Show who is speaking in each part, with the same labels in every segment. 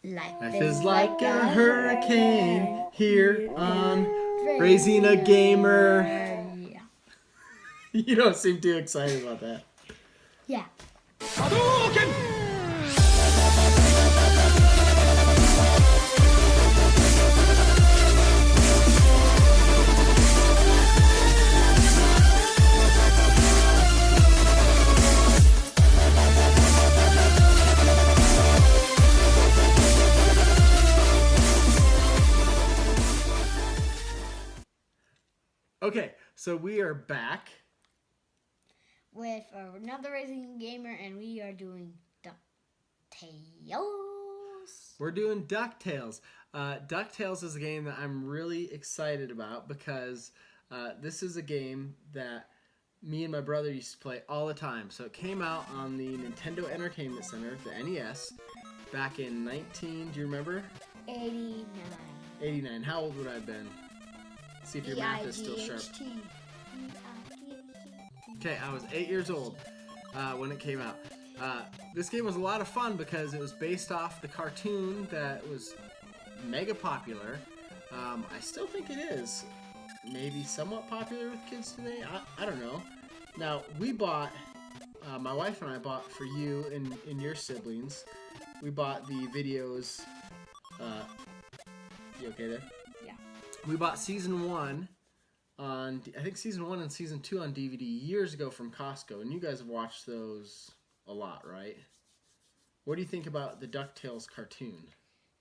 Speaker 1: Life is like a hurricane here on Raising a Gamer.
Speaker 2: Yeah.
Speaker 1: You don't seem too excited about that.
Speaker 2: Yeah.
Speaker 1: Okay, so we are back
Speaker 2: With another Raising Gamer, and we are doing Ducktales.
Speaker 1: We're doing Ducktales. Ducktales is a game that I'm really excited about because this is a game that me and my brother used to play all the time. So it came out on the Nintendo Entertainment Center, the NES, back in do you remember?
Speaker 2: 89.
Speaker 1: 89. How old would I have been? See if your math is still sharp. Okay, I was 8 years old when it came out. This game was a lot of fun because it was based off the cartoon that was mega popular. I still think it is maybe somewhat popular with kids today. I don't know. Now, we bought, my wife and I bought for you and your siblings, we bought the videos. You okay there?
Speaker 2: Yeah.
Speaker 1: We bought season 1 on, I think season 1 and season 2 on DVD years ago from Costco, and you guys have watched those a lot, right? What do you think about the DuckTales cartoon?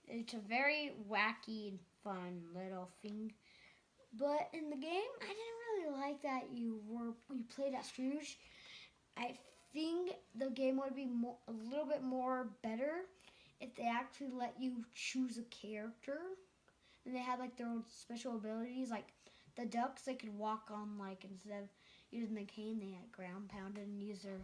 Speaker 2: It's a very wacky and fun little thing. But in the game, I didn't really like that you played as Scrooge. I think the game would be a little bit more better if they actually let you choose a character. And they had like their own special abilities. Like the ducks, they could walk on, like, instead of using the cane, they had ground pounded and use their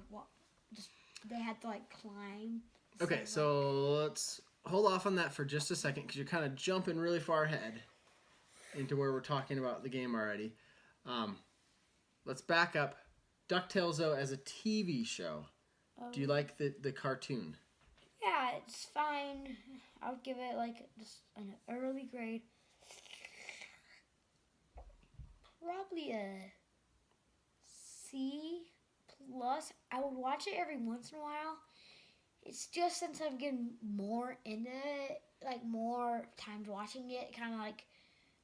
Speaker 2: they had to like climb.
Speaker 1: Okay, so let's hold off on that for just a second because you're kind of jumping really far ahead into where we're talking about the game already. Let's back up. DuckTales, though, as a TV show. Do you like the cartoon?
Speaker 2: Yeah, it's fine. I would give it like just an early grade. Probably a C plus. I would watch it every once in a while. It's just since I'm getting more into it, like more times watching it, kind of like,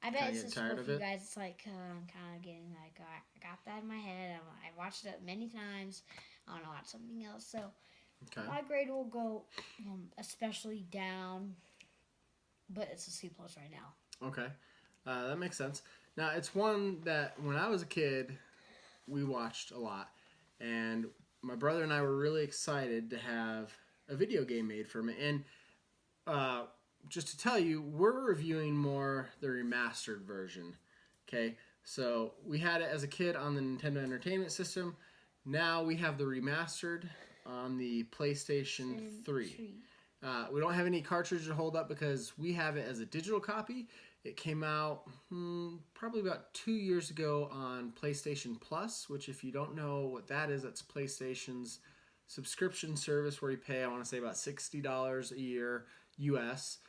Speaker 2: I bet it's just with you guys. It's like I'm kind of getting like I got that in my head. I watched it many times. I want to watch something else. So my grade will go especially down, but it's a C plus right now.
Speaker 1: Okay, that makes sense. Now it's one that when I was a kid, we watched a lot, and my brother and I were really excited to have a video game made from it. And just to tell you, we're reviewing more the remastered version. Okay, so we had it as a kid on the Nintendo Entertainment System. Now we have the remastered on the PlayStation 3. We don't have any cartridge to hold up because we have it as a digital copy. It came out probably about 2 years ago on PlayStation Plus, which if you don't know what that is, that's PlayStation's subscription service where you pay, I want to say, about $60 a year US.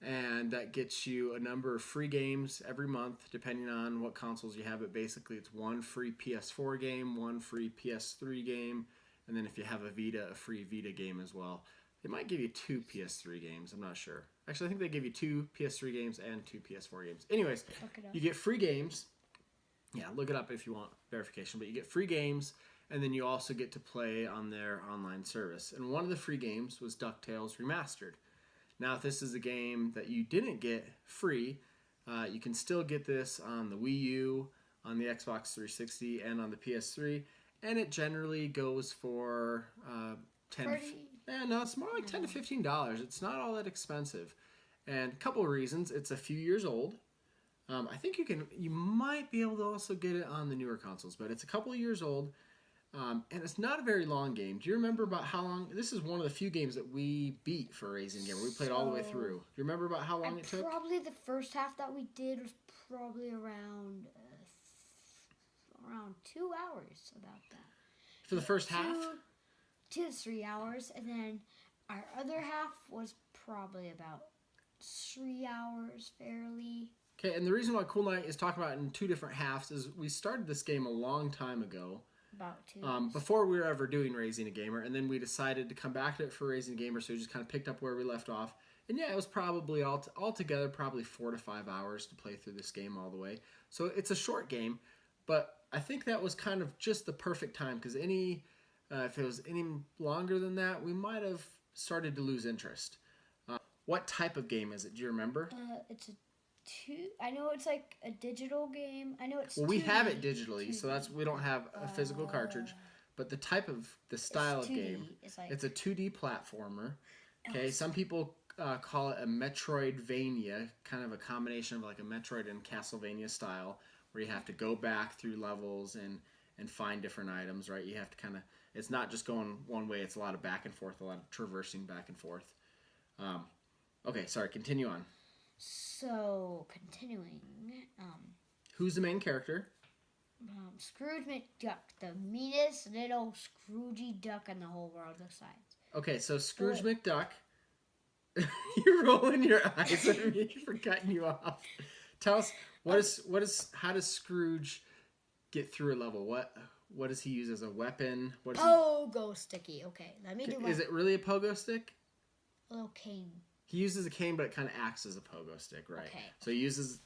Speaker 1: And that gets you a number of free games every month, depending on what consoles you have. But basically, it's one free PS4 game, one free PS3 game, and then if you have a Vita, a free Vita game as well. They might give you 2 PS3 games. I'm not sure. Actually, I think they give you 2 PS3 games and 2 PS4 games. Anyways, you get free games. Yeah, look it up if you want verification. But you get free games, and then you also get to play on their online service. And one of the free games was DuckTales Remastered. Now, if this is a game that you didn't get free, you can still get this on the Wii U, on the Xbox 360, and on the PS3. And it generally goes for it's more like $10 to $15. It's not all that expensive. And a couple of reasons. It's a few years old. I think you might be able to also get it on the newer consoles, but it's a couple of years old. And it's not a very long game. Do you remember about how long? This is one of the few games that we beat for Raising Gamer. We played all the way through. Do you remember about how long it took?
Speaker 2: Probably the first half that we did was probably around 2 hours, about that.
Speaker 1: For the first half?
Speaker 2: 2 to 3 hours, and then our other half was probably about 3 hours, fairly.
Speaker 1: Okay, and the reason why Cool Night is talking about it in 2 different halves is we started this game a long time ago.
Speaker 2: About 2
Speaker 1: before we were ever doing Raising a Gamer, and then we decided to come back to it for Raising a Gamer, so we just kind of picked up where we left off. And yeah, it was probably altogether probably 4 to 5 hours to play through this game all the way. So it's a short game, but I think that was kind of just the perfect time, because if it was any longer than that, we might have started to lose interest. What type of game is it? Do you remember?
Speaker 2: It's a I know it's like a digital game. I know it's.
Speaker 1: Well, we
Speaker 2: 2D,
Speaker 1: have it digitally,
Speaker 2: 2D.
Speaker 1: so we don't have a physical cartridge. But the style of
Speaker 2: 2D.
Speaker 1: game, it's a 2D platformer. Okay,
Speaker 2: Oh,
Speaker 1: some people call it a Metroidvania, kind of a combination of like a Metroid and Castlevania style, where you have to go back through levels and find different items. Right, you have to kind of. It's not just going one way. It's a lot of back and forth, a lot of traversing back and forth. Okay, sorry. Continue on.
Speaker 2: So continuing.
Speaker 1: Who's the main character?
Speaker 2: Scrooge McDuck, the meanest little Scroogey duck in the whole world of science.
Speaker 1: Okay, so Scrooge McDuck. You're rolling your eyes at me for cutting you off. Tell us how does Scrooge get through a level? What does he use as a weapon?
Speaker 2: Pogo sticky. Okay, let me do my
Speaker 1: Is it really a pogo stick?
Speaker 2: little cane.
Speaker 1: He uses a cane, but it kind of acts as a pogo stick, right?
Speaker 2: Okay.
Speaker 1: So he uses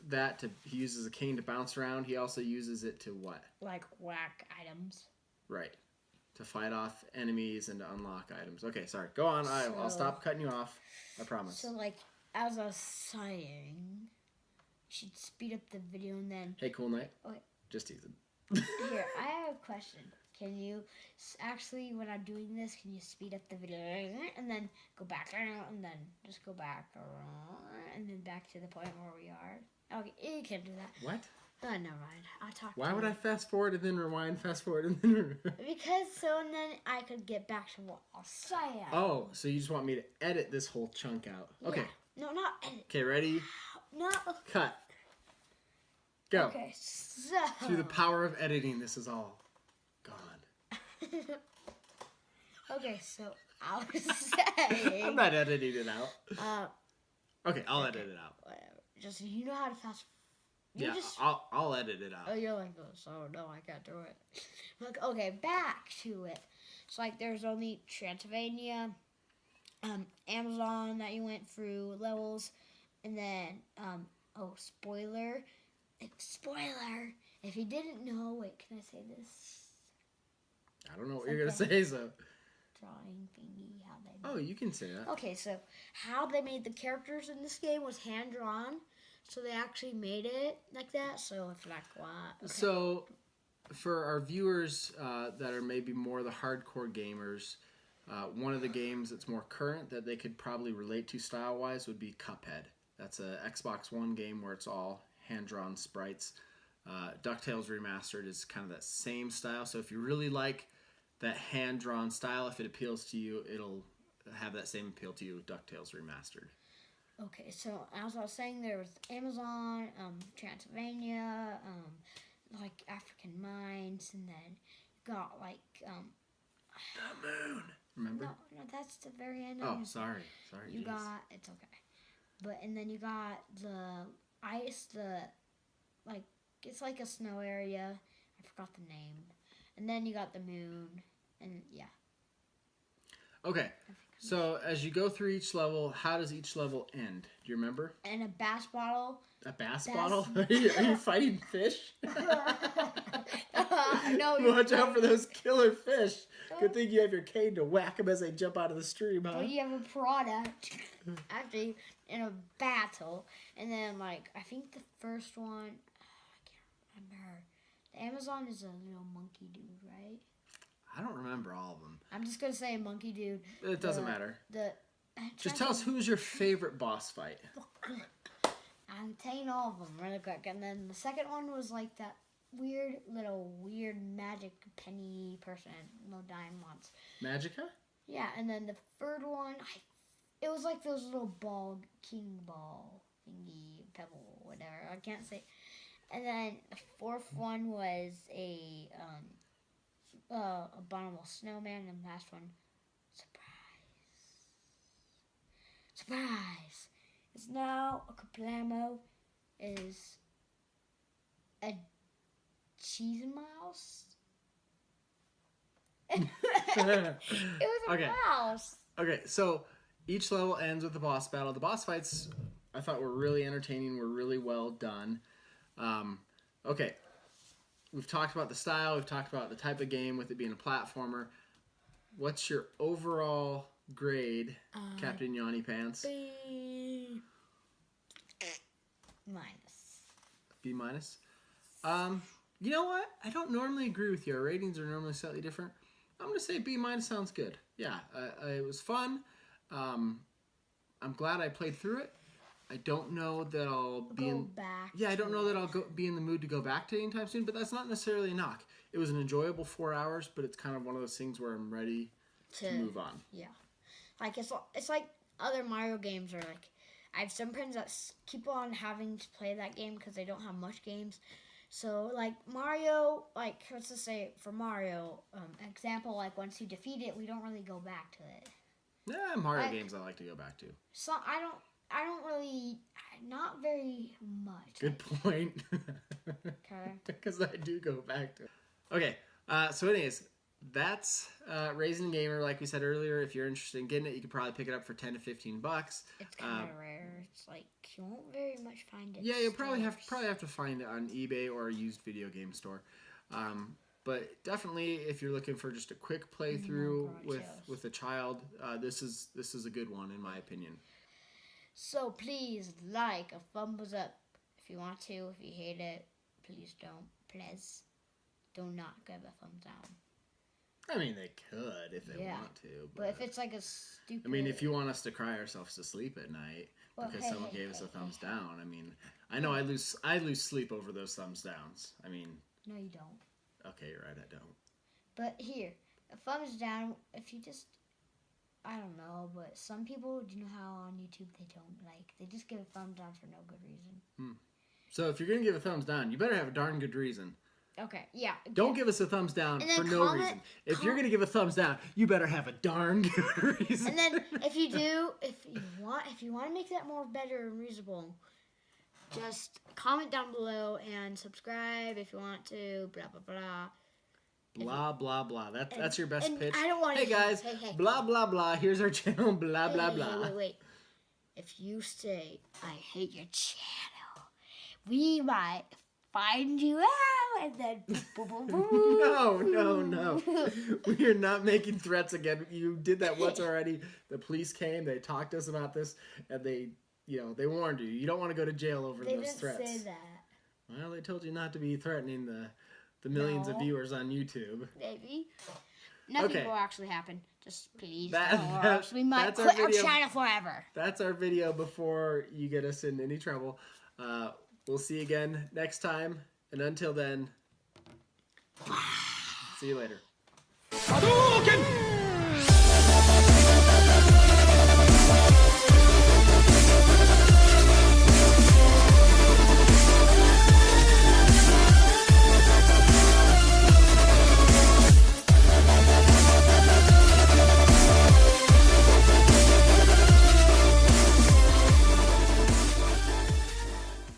Speaker 1: a cane to bounce around. He also uses it to what?
Speaker 2: Like whack items.
Speaker 1: Right. To fight off enemies and to unlock items. Okay, sorry. Go on. I'll stop cutting you off. I promise.
Speaker 2: So like, as I was saying, you should speed up the video and then.
Speaker 1: Hey, Cool Night.
Speaker 2: Okay.
Speaker 1: Just teasing.
Speaker 2: Here, I have a question. Can you actually, when I'm doing this, can you speed up the video and then go back and then just go back and then back to the point where we are? Okay, you can do that.
Speaker 1: What?
Speaker 2: Oh, never mind. I'll talk.
Speaker 1: Why would I fast forward and then rewind, fast forward and then
Speaker 2: Because and then I could get back to what I'll say.
Speaker 1: Oh, so you just want me to edit this whole chunk out. Okay.
Speaker 2: Yeah. No, not edit.
Speaker 1: Okay, ready?
Speaker 2: No.
Speaker 1: Cut. Go.
Speaker 2: Okay, so.
Speaker 1: Through the power of editing, this is all gone.
Speaker 2: Okay, so I was saying.
Speaker 1: I'm not editing it out. Okay, I'll edit it out.
Speaker 2: Whatever. Just you know how to fast.
Speaker 1: I'll edit it out.
Speaker 2: Oh, you're like this. Oh no, I can't do it. Like, okay, back to it. So like, there's only Transylvania, Amazon that you went through levels, and then spoiler. Spoiler. If you didn't know, wait, can I say this?
Speaker 1: I don't know what you're gonna say, so.
Speaker 2: Drawing thingy, how they.
Speaker 1: Oh, you can say that.
Speaker 2: Okay, so how they made the characters in this game was hand drawn. So they actually made it like that. So if like what? Okay.
Speaker 1: So, for our viewers that are maybe more the hardcore gamers, one of the games that's more current that they could probably relate to style-wise would be Cuphead. That's a Xbox One game where it's all hand-drawn sprites. Ducktales Remastered is kind of that same style. So if you really like that hand-drawn style, if it appeals to you, it'll have that same appeal to you with Ducktales Remastered.
Speaker 2: Okay, so as I was saying, there was Amazon, Transylvania, like African Mines, and then you got like
Speaker 1: the moon. Remember?
Speaker 2: No, that's the very end.
Speaker 1: Oh, sorry.
Speaker 2: You got it's okay, and then you got the ice, like it's like a snow area. I forgot the name, and then you got the moon, and yeah.
Speaker 1: Okay. So, as you go through each level, how does each level end? Do you remember?
Speaker 2: And a bass bottle.
Speaker 1: A bass bottle? Are you fighting fish?
Speaker 2: No.
Speaker 1: Watch out for those killer fish. Good thing you have your cane to whack them as they jump out of the stream, huh?
Speaker 2: Well, you have a product, actually, in a battle. And then, like, I think the first one, I can't remember. The Amazon is a little monkey dude, right?
Speaker 1: I don't remember all of them.
Speaker 2: I'm just going to say monkey dude.
Speaker 1: It doesn't matter. Just tell us who's your favorite boss fight.
Speaker 2: I'm telling all of them really quick. And then the second one was like that weird magic penny person, little dime once.
Speaker 1: Magica?
Speaker 2: Yeah, and then the third one, it was like those little king ball thingy, pebble, whatever. I can't say. And then the fourth one was a abominable snowman, and the last one, surprise. Surprise! It's now a Kaplamo is a cheese mouse. It was a
Speaker 1: Okay.
Speaker 2: mouse.
Speaker 1: Okay, so each level ends with a boss battle. The boss fights, I thought, were really entertaining, were really well done. Okay, we've talked about the style, we've talked about the type of game with it being a platformer. What's your overall grade, Captain Yanni Pants?
Speaker 2: B minus.
Speaker 1: B minus? You know what? I don't normally agree with you. Our ratings are normally slightly different. I'm going to say B minus sounds good. Yeah, it was fun. I'm glad I played through it. I don't know that I'll be
Speaker 2: back.
Speaker 1: Yeah, I don't know that I'll be in the mood to go back to it anytime soon, but that's not necessarily a knock. It was an enjoyable 4 hours, but it's kind of one of those things where I'm ready to move on.
Speaker 2: Yeah. Like, it's like other Mario games are like, I have some friends that keep on having to play that game because they don't have much games. So, like, Mario, like, let's just say for Mario, example, like, once you defeat it, we don't really go back to it.
Speaker 1: Yeah, Mario games I like to go back to.
Speaker 2: So, I don't really, not very much.
Speaker 1: Good point.
Speaker 2: Okay.
Speaker 1: Because I do go back to it. Okay, so anyways, that's Raisin Gamer. Like we said earlier, if you're interested in getting it, you could probably pick it up for $10 to $15.
Speaker 2: It's kind of rare. It's like you won't very much find it.
Speaker 1: Yeah, you'll probably have to find it on eBay or a used video game store. But definitely, if you're looking for just a quick playthrough with a child, this is a good one in my opinion.
Speaker 2: So please like a thumbs up if you want to. If you hate it, please don't. Please do not give a thumbs down.
Speaker 1: I mean, they could if they want to.
Speaker 2: But if it's like a stupid...
Speaker 1: I mean, if you want us to cry ourselves to sleep at night because someone gave us a thumbs down, I mean, I know I lose sleep over those thumbs downs. I mean...
Speaker 2: No, you don't.
Speaker 1: Okay, you're right, I don't.
Speaker 2: But here, a thumbs down, if you just... I don't know, but some people, do you know how on YouTube they just give a thumbs down for no good reason.
Speaker 1: So if you're going to give a thumbs down, you better have a darn good reason.
Speaker 2: Okay, yeah.
Speaker 1: Don't give us a thumbs down for no reason. If you're going to give a thumbs down, you better have a darn good reason.
Speaker 2: And then if you want to make that more better and reasonable, just comment down below and subscribe if you want to, blah, blah, blah.
Speaker 1: Blah, blah, blah. That's your best pitch.
Speaker 2: I don't want
Speaker 1: Hey, guys, blah, blah, blah. Here's our channel, blah, blah, blah.
Speaker 2: Wait. If you say, I hate your channel, we might find you out and then
Speaker 1: No. We are not making threats again. You did that once already. The police came, they talked to us about this, and they warned you. You don't want to go to jail over those threats.
Speaker 2: They didn't say that.
Speaker 1: Well, they told you not to be threatening the millions of viewers on YouTube.
Speaker 2: Maybe. Nothing will actually happen. Just please
Speaker 1: That,
Speaker 2: we might quit our channel forever.
Speaker 1: That's our video before you get us in any trouble. We'll see you again next time. And until then, see you later. Hadouken!